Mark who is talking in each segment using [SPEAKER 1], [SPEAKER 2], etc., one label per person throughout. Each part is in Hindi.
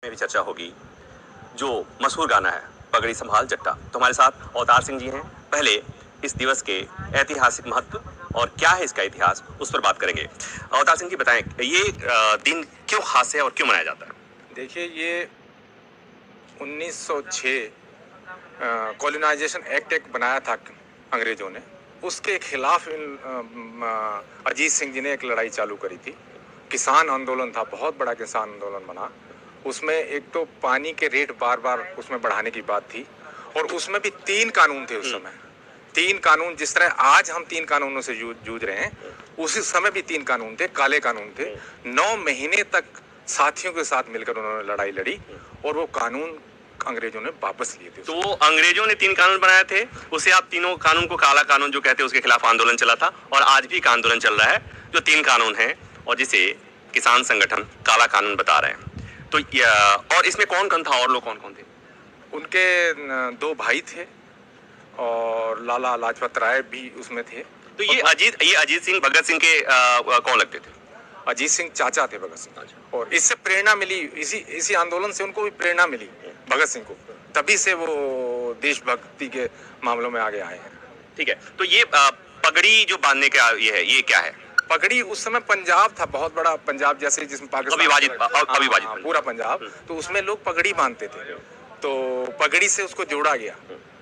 [SPEAKER 1] में भी चर्चा होगी जो मशहूर गाना है पगड़ी संभाल जट्टा। तो हमारे साथ अवतार सिंह जी हैं। पहले इस दिवस के ऐतिहासिक महत्व और क्या है इसका इतिहास, उस पर बात करेंगे। अवतार सिंह जी बताएं, ये दिन क्यों खास है और क्यों मनाया जाता है?
[SPEAKER 2] देखिए, ये 1906 कॉलोनाइजेशन एक्ट एक बनाया था अंग्रेजों ने, उसके खिलाफ अजीत सिंह जी ने एक लड़ाई चालू करी थी। किसान आंदोलन था, बहुत बड़ा किसान आंदोलन बना। उसमें एक तो पानी के रेट बार बार उसमें बढ़ाने की बात थी, और उसमें भी 3 कानून थे उस समय। 3 कानून, जिस तरह आज हम 3 कानूनों से जूझ रहे हैं, उसी समय भी 3 कानून थे, काले कानून थे। 9 महीने तक साथियों के साथ मिलकर उन्होंने लड़ाई लड़ी और वो कानून अंग्रेजों ने वापस लिए थे।
[SPEAKER 1] तो वो अंग्रेजों ने 3 कानून बनाए थे, उसे आप तीनों कानून को काला कानून जो कहते हैं, उसके खिलाफ आंदोलन चला था। और आज भी एक आंदोलन चल रहा है जो 3 कानून है और जिसे किसान संगठन काला कानून बता रहे हैं। तो और इसमें कौन कौन था और लोग कौन कौन थे?
[SPEAKER 2] उनके 2 भाई थे और लाला लाजपत राय भी उसमें थे।
[SPEAKER 1] तो ये अजीत सिंह भगत सिंह के कौन लगते थे?
[SPEAKER 2] अजीत सिंह चाचा थे भगत सिंह, और इससे प्रेरणा मिली, इसी आंदोलन से उनको भी प्रेरणा मिली भगत सिंह को, तभी से वो देशभक्ति के मामलों में आगे आए हैं।
[SPEAKER 1] ठीक है, तो ये पगड़ी जो बांधने का ये क्या है?
[SPEAKER 2] पगड़ी उस समय पंजाब था, बहुत बड़ा पंजाब, जैसे जिसमें पाकिस्तान
[SPEAKER 1] अविभाजित
[SPEAKER 2] पूरा पंजाब, तो उसमें लोग पगड़ी बांधते थे, तो पगड़ी से उसको जोड़ा गया।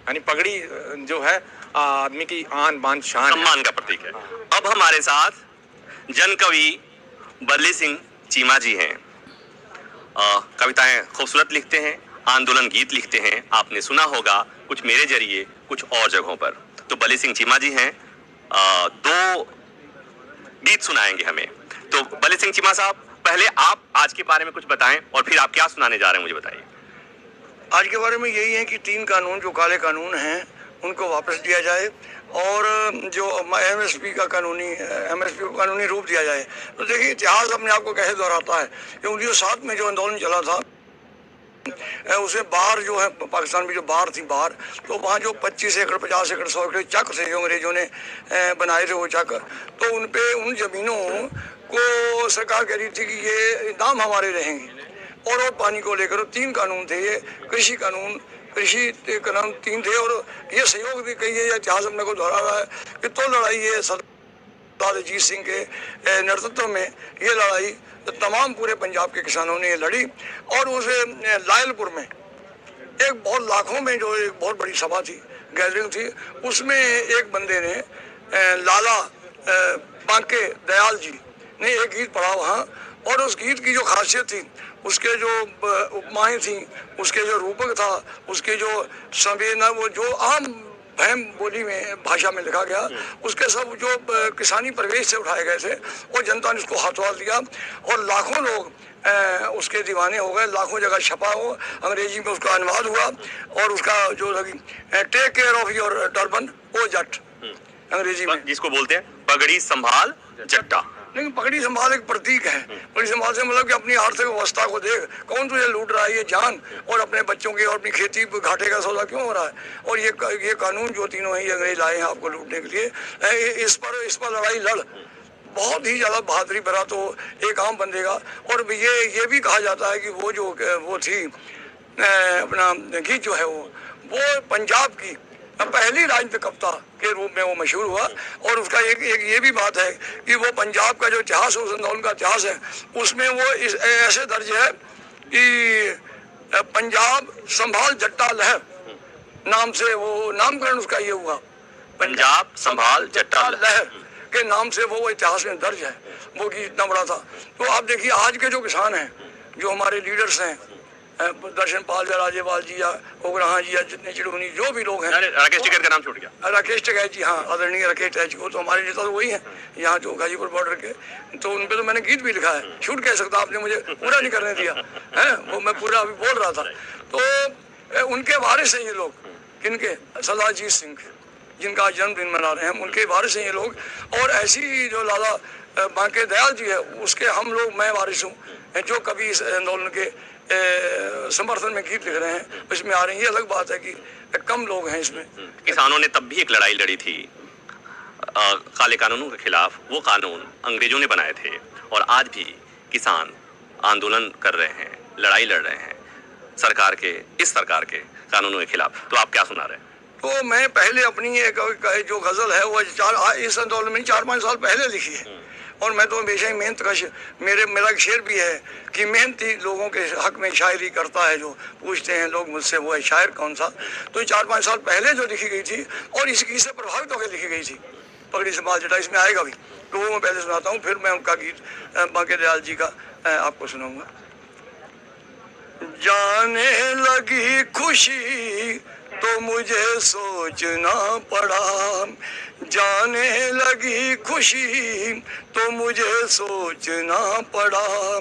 [SPEAKER 2] यानी पगड़ी जो है आदमी की आन बान शान,
[SPEAKER 1] सम्मान का प्रतीक है। अब हमारे साथ जन कवि बल्ली सिंह चीमा जी हैं। कविताएं खूबसूरत लिखते हैं, आंदोलन गीत लिखते हैं। आपने सुना होगा कुछ मेरे जरिए, कुछ और जगहों पर। तो बल्ली सिंह चीमा जी हैं, 2 गीत सुनाएंगे हमें। तो बल्ली सिंह चीमा साहब, पहले आप आज के बारे में कुछ बताएं और फिर आप क्या सुनाने जा रहे हैं मुझे बताइए।
[SPEAKER 3] आज के बारे में यही है कि 3 कानून जो काले कानून हैं उनको वापस दिया जाए, और जो एमएसपी को कानूनी रूप दिया जाए। तो देखिए, इतिहास अपने आप को कैसे दोहराता है कि 1907 में जो आंदोलन चला था, उसे बाहर जो है पाकिस्तान में जो बाहर थी बाहर, तो वहाँ जो 25 एकड़ 50 एकड़ 100 एकड़ चक थे जो अंग्रेजों ने बनाए थे वो चक, तो उन पे उन जमीनों को सरकार कह रही थी कि ये दाम हमारे रहेंगे। और पानी को लेकर 3 कानून थे, ये कृषि कानून 3 थे, और ये सहयोग भी कही है, इतिहास अपने को दोहरा रहा है कि तो लड़ाई ये सरदार अजीत सिंह के नेतृत्व में ये लड़ाई तमाम पूरे पंजाब के किसानों ने लड़ी। और उसे लायलपुर में एक बहुत लाखों में जो एक बहुत बड़ी सभा थी, गैदरिंग थी, उसमें एक बंदे ने लाला बांके दयाल जी ने एक गीत पढ़ा वहाँ, और उस गीत की जो खासियत थी, उसके जो उपमाएं थी, उसके जो रूपक था, उसके जो संवेदना, वो जो आम भैम बोली में भाषा में लिखा गया, उसके सब जो किसानी परिवेश से उठाए गए थे, और जनता ने उसको हाथों दिया, और लाखों लोग उसके दीवाने हो गए। लाखों जगह छपा हो, अंग्रेजी में उसका अनुवाद हुआ, और उसका जो take care of your turban O Jat, अंग्रेजी में
[SPEAKER 1] जिसको बोलते हैं पगड़ी संभाल जट्टा।
[SPEAKER 3] लेकिन पगड़ी संभाल एक प्रतीक है। पगड़ी संभाल से मतलब कि अपनी आर्थिक अवस्था को देख, कौन तुझे लूट रहा है ये जान, और अपने बच्चों की और अपनी खेती घाटे का सौदा क्यों हो रहा है। और ये कानून जो तीनों ही अंग्रेज लाए हैं आपको लूटने के लिए, इस पर लड़ाई लड़, बहुत ही ज़्यादा बहादुरी भरा तो एक आम बंदेगा। और ये भी कहा जाता है कि वो थी अपना गीत जो है वो पंजाब की पहली राजनीतिक कविता के रूप में वो मशहूर हुआ। और उसका एक ये भी बात है कि वो पंजाब का जो इतिहास है, उस आंदोलन का इतिहास है, उसमें वो ऐसे दर्ज है कि पंजाब संभाल जट्टा लहर नाम से वो नामकरण उसका ये हुआ,
[SPEAKER 1] पंजाब संभाल जट्टा
[SPEAKER 3] लहर के नाम से वो इतिहास में दर्ज है। वो गीत इतना बड़ा था। तो आप देखिए, आज के जो किसान हैं, जो हमारे लीडर्स हैं, दर्शन पाल या राजेवाल जी या ओगराहा जी या जितने चिड़ूनी जो भी लोग हैं,
[SPEAKER 1] राकेश टिकैत का नाम छूट गया,
[SPEAKER 3] राकेश टिकैत जी, हाँ, आदरणीय राकेश टिकैत जी, वो तो हमारे नेता तो वही हैं यहाँ जो गाजीपुर बॉर्डर के। तो उन पे तो मैंने गीत भी लिखा है, छूट कह सकता, आपने मुझे पूरा नहीं करने दिया है, वो मैं पूरा अभी बोल रहा था। तो उनके वारिस हैं ये लोग, किनके? सरदार अजीत सिंह, जिनका जन्मदिन मना रहे हैं, उनके वारिस हैं ये लोग। और ऐसी जो लाला बांके दयाल जी है, उसके हम लोग, मैं वारिस हूँ, जो कभी इस आंदोलन के समर्थन में गीत लिख रहे हैं, इसमें आ रहे हैं। ये अलग बात है कि कम लोग हैं इसमें।
[SPEAKER 1] किसानों ने तब भी एक लड़ाई लड़ी थी काले कानूनों के खिलाफ। वो कानून अंग्रेजों ने बनाए थे, और आज भी किसान आंदोलन कर रहे हैं, लड़ाई लड़ रहे हैं। सरकार के, इस सरकार के कानूनों के खिलाफ, तो आप क्या सुना रहे हैं?
[SPEAKER 3] तो मैं पहले अपनी एक जो गज़ल है वो इस आंदोलन में 4-5 साल पहले लिखी है, और मैं तो हमेशा ही मेहनत का मेरा एक शेर भी है कि मेहनती लोगों के हक में शायरी करता है जो पूछते हैं लोग मुझसे वो है शायर कौन सा। तो 4-5 साल पहले जो लिखी गई थी और इससे प्रभावित होकर लिखी गई थी, पगड़ी से बाल जटा, इसमें आएगा भी, तो वो मैं पहले सुनाता हूँ, फिर मैं उनका गीत बांके दयाल जी का आपको सुनाऊंगा। जाने लगी खुशी तो मुझे सोचना पड़ा, जाने लगी खुशी तो मुझे सोचना पड़ा,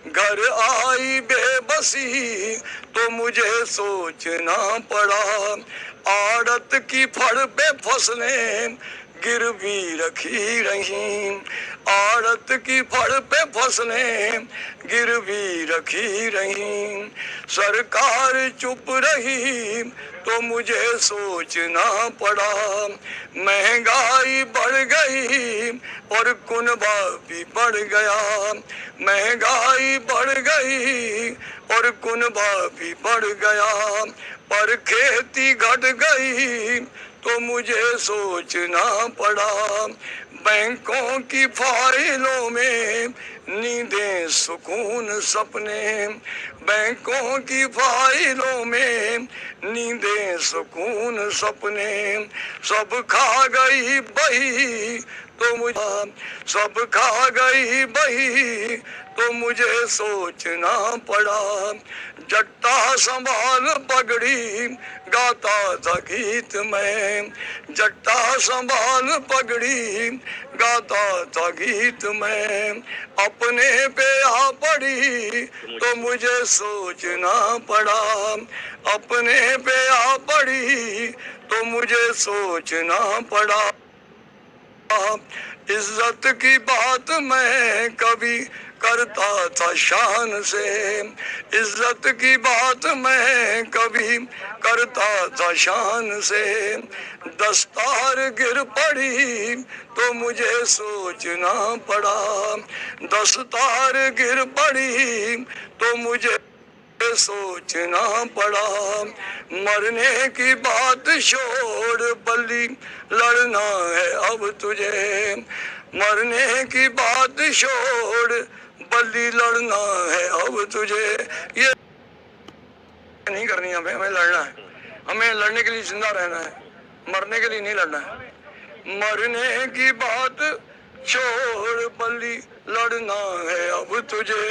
[SPEAKER 3] घर आई बेबसी तो मुझे सोचना पड़ा, आड़त की फड़ पे फसलें गिरवी रखी रही, आड़त की फड़ पे फसलें गिरवी रखी रही, सरकार चुप रही तो मुझे सोचना पड़ा, महंगाई बढ़ गई और कुनबा भी बढ़ गया, महंगाई बढ़ गई और कुनबा भी बढ़ गया, पर खेती घट गई तो मुझे सोचना पड़ा, बैंकों की फाइलों में नींदें सुकून सपने, बैंकों की फाइलों में नींदें सुकून सपने, सब खा गई बही तो मुझे, सब खा गई बही तो मुझे सोचना पड़ा, जट्टा संभाल पगड़ी गाता था गीत में, जट्टा संभाल पगड़ी गाता था गीत में, अपने पे आ पड़ी तो मुझे सोचना पड़ा, अपने पे आ पड़ी तो मुझे सोचना पड़ा, इज्जत की बात मैं कभी करता था शान से, इज्जत की बात मैं कभी करता था शान से, दस्तार गिर पड़ी तो मुझे सोचना पड़ा, दस्तार गिर पड़ी तो मुझे सोचना पड़ा, मरने की बात छोड़ बल्ली लड़ना है अब तुझे, मरने की बात छोड़ बल्ली लड़ना है अब तुझे, ये नहीं करनी हमें, हमें लड़ना है, हमें लड़ने के लिए जिंदा रहना है, मरने के लिए नहीं लड़ना है, मरने की बात छोड़ बल्ली लड़ना है अब तुझे,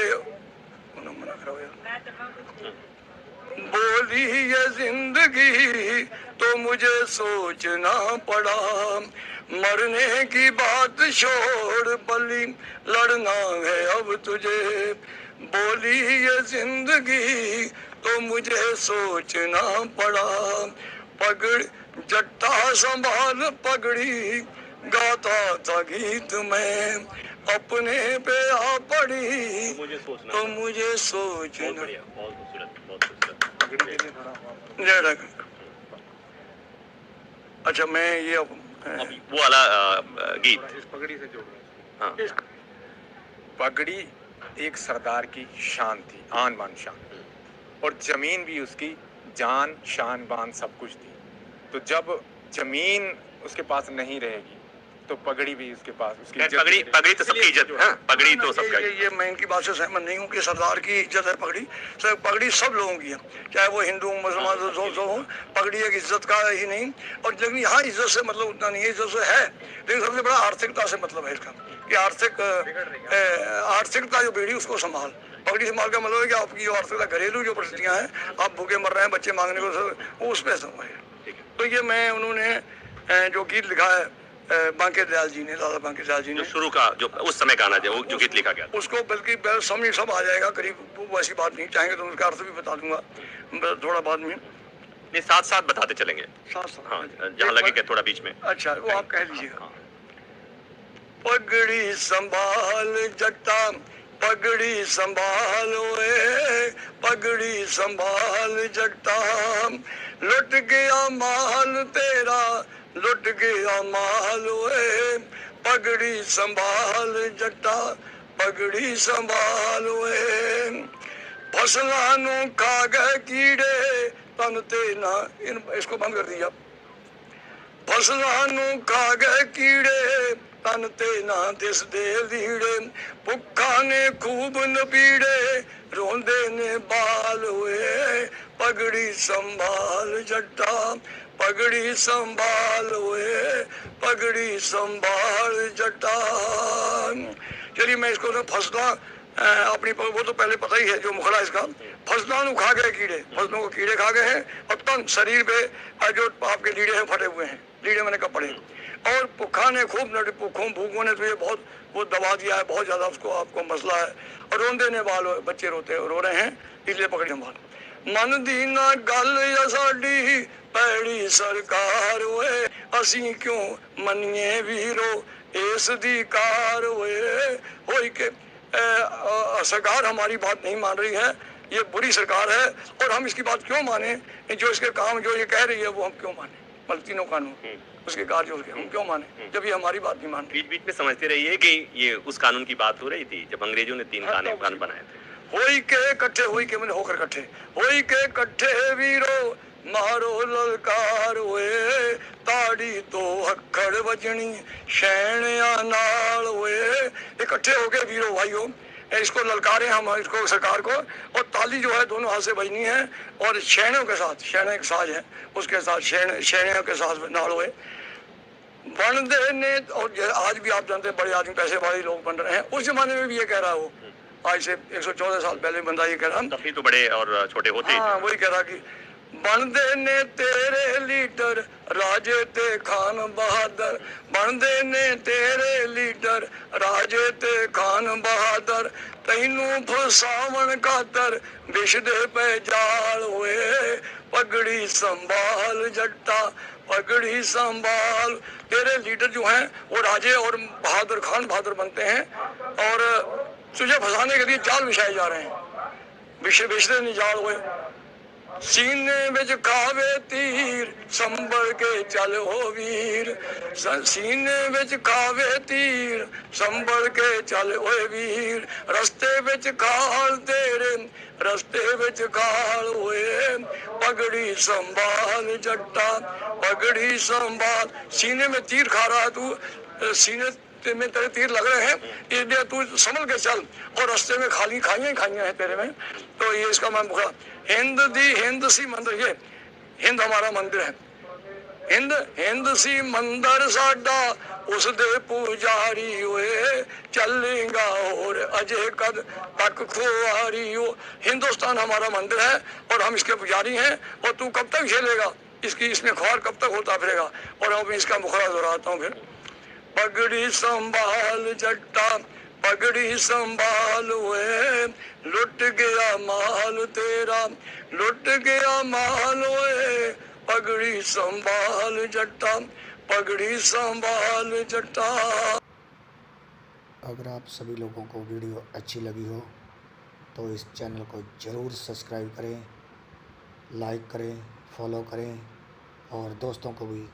[SPEAKER 3] बोली ये जिंदगी तो मुझे सोचना पड़ा, मरने की बात छोड़ बल्ली लड़ना है अब तुझे, बोली ये जिंदगी तो मुझे सोचना पड़ा, पगड़ जट्टा संभाल पगड़ी गाता था गीत में, अपने पे आ पड़ी तो मुझे सोचना, अच्छा मैं ये
[SPEAKER 1] वो वाला गीत
[SPEAKER 2] पगड़ी से जोड़,
[SPEAKER 1] हाँ।
[SPEAKER 2] पगड़ी एक सरदार की शान थी, आन बान शान, और जमीन भी उसकी जान शान बान सब कुछ थी, तो जब जमीन उसके पास नहीं रहेगी तो पगड़ी भी उसके पास, उसकी
[SPEAKER 1] पगड़ी, पगड़ी तो सबकी इज्जत है, पगड़ी तो सबका,
[SPEAKER 3] ये मैं इनकी बात से सहमत नहीं हूँ कि सरदार की इज्जत है पगड़ी, सर पगड़ी सब लोगों की है, चाहे वो हिंदू मुसलमान जो हो, पगड़ी एक इज्जत का ही नहीं, और लेकिन यहाँ इज्जत से मतलब उतना नहीं है, इज्जत से है, लेकिन सबसे बड़ा आर्थिकता से मतलब है इसका, कि आर्थिकता जो बेड़ी उसको संभाल, पगड़ी संभाल का मतलब है कि आपकी जो आर्थिकता घरेलू जो परिस्थितियाँ हैं, आप भूखे मर रहे हैं, बच्चे मांगने को, वो उस पर संभाल। तो ये मैं उन्होंने जो गीत लिखा है बांके दयाल जी ने, दादा बांके दयाल जी ने,
[SPEAKER 1] जो शुरू का जो उस समय गाना जो गीत लिखा गया
[SPEAKER 3] उसको बल्कि समझ सब आ जाएगा करीब, वो ऐसी बात नहीं, चाहेंगे तो उसका अर्थ भी बता दूंगा थोड़ा बाद में,
[SPEAKER 1] नहीं साथ साथ बताते चलेंगे,
[SPEAKER 3] साथ साथ,
[SPEAKER 1] हाँ जहाँ लगेगा थोड़ा बीच में,
[SPEAKER 3] अच्छा वो आप कह लीजिएगा। पगड़ी संभाल जट्टा पगड़ी संभाल ओए, पगड़ी संभाल जट्टा, लुट गया माल तेरा लुट गया माल ओए, पगड़ी संभाल जट्टा पगड़ी संभाल ओए, फसलां नूं खा गए गए कीड़े तन ते ना, इसको बंद कर दिया। फसलां नूं खा गए कीड़े तन ते ना दिसदे लीड़े, भुक्खा ने खूब नपीड़े रोंदे ने बाल हुए, पगड़ी संभाल जट्टा पगड़ी संभाल हुए, पगड़ी संभाल जट्टा। चलिए मैं इसको ना फसला अपनी वो तो पहले पता ही है जो मुखड़ा इसका, फसलों को खा गए कीड़े, फसलों को कीड़े खा गए हैं और तन शरीर पे जो आपके लीड़े हैं फटे हुए हैं, लीड़े मैंने कपड़े, और भूखा ने खूब भूखों ने तो ये बहुत वो दबा दिया है, बहुत ज्यादा उसको आपको मसला है, और रोंदे ने बाल बच्चे रो रहे हैं इसलिए पकड़ी संभाल। मन दी ना गल या साडी पैड़ी सरकार होए, असी क्यों मनिए वीरो इस दी कार होए के सरकार हमारी बात नहीं मान रही है, ये बुरी सरकार है और हम इसकी बात क्यों माने, जो इसके काम जो ये कह रही है वो हम क्यों माने, मतलब तीनों कानून उसके कार्य उसके हम क्यों माने जब ये हमारी बात नहीं मान रही।
[SPEAKER 1] बीच बीच में समझते रहिए कि ये उस कानून की बात हो रही थी जब अंग्रेजों ने 3 कानून बनाए थे।
[SPEAKER 3] होई के कट्ठे, होई के मैंने होकर कट्ठे, होई के कट्ठे वीरो मारो ललकार हुए, ताड़ी तो हक्खड़ बजनी शैणिया नाल हुए, इकट्ठे हो गए वीरो भाइयों, इसको ललकारे हम इसको सरकार को, और ताली जो है दोनों हाथ से बजनी है, और शैणों के साथ, शैणे एक साज है उसके साथ शैणियों के साथ नाल हुए बन दे ने। और आज भी आप जानते हैं बड़े आदमी पैसे वाले लोग बन रहे हैं, उस जमाने में भी ये कह रहा हो, आज से 114 साल पहले बंदा ये कह रहा,
[SPEAKER 1] तभी तो बड़े और छोटे होते
[SPEAKER 3] हाँ वही कह रहा कि बनदे ने तेरे लीडर राजे ते खान बहादुर, बनदे ने तेरे लीडर राजे ते खान बहादुर, तैनू फसावन खातर बिछदे पे जाल हुए, पगड़ी संभाल जट्टा पगड़ी संभाल। तेरे लीडर जो हैं वो राजे और बहादुर खान बहादुर बनते हैं, और तुझे फंसाने के लिए जाल बिछाए जा रहे हैं, बिछदे नहीं जाल हुए। सीने विच खावे तीर संभल के चल हो वीर, सीने विच खावे तीर संभल के चल हो वीर, रस्ते विच खाल तेरे रस्ते विच खाल हुए, पगड़ी संभाल जट्टा पगड़ी संभाल। सीने में तीर खा रहा है तू, सीने में तेरे तीर लग रहे हैं, इसलिए तू संभल के चल, और रास्ते में खाइयां हैं तेरे में। तो ये इसका मैं मुखड़ा, हिंद दी हिंद सी मंदिर, ये हिंद हमारा मंदिर है, हिंद सी मंदिर साडा उस दे पुजारी हुए, चलेगा और अजय कद तक खुआरी हो। हिंदुस्तान हमारा मंदिर है और हम इसके पुजारी हैं, और तू कब तक झेलेगा इसकी, इसमें ख्वार कब तक होता फिरेगा। और अब इसका मुखड़ा दोहराता हूँ फिर, पगड़ी संभाल जट्टा पगड़ी संभाल हुए, लुट गया माल तेरा लुट गया माल हुए, पगड़ी संभाल जट्टा पगड़ी संभाल जट्टा।
[SPEAKER 4] अगर आप सभी लोगों को वीडियो अच्छी लगी हो तो इस चैनल को ज़रूर सब्सक्राइब करें, लाइक करें, फॉलो करें, और दोस्तों को भी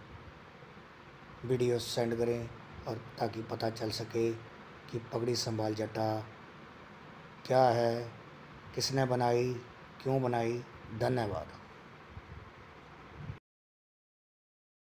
[SPEAKER 4] वीडियो सेंड करें, और ताकि पता चल सके कि पगड़ी संभाल जट्टा क्या है, किसने बनाई, क्यों बनाई। धन्यवाद।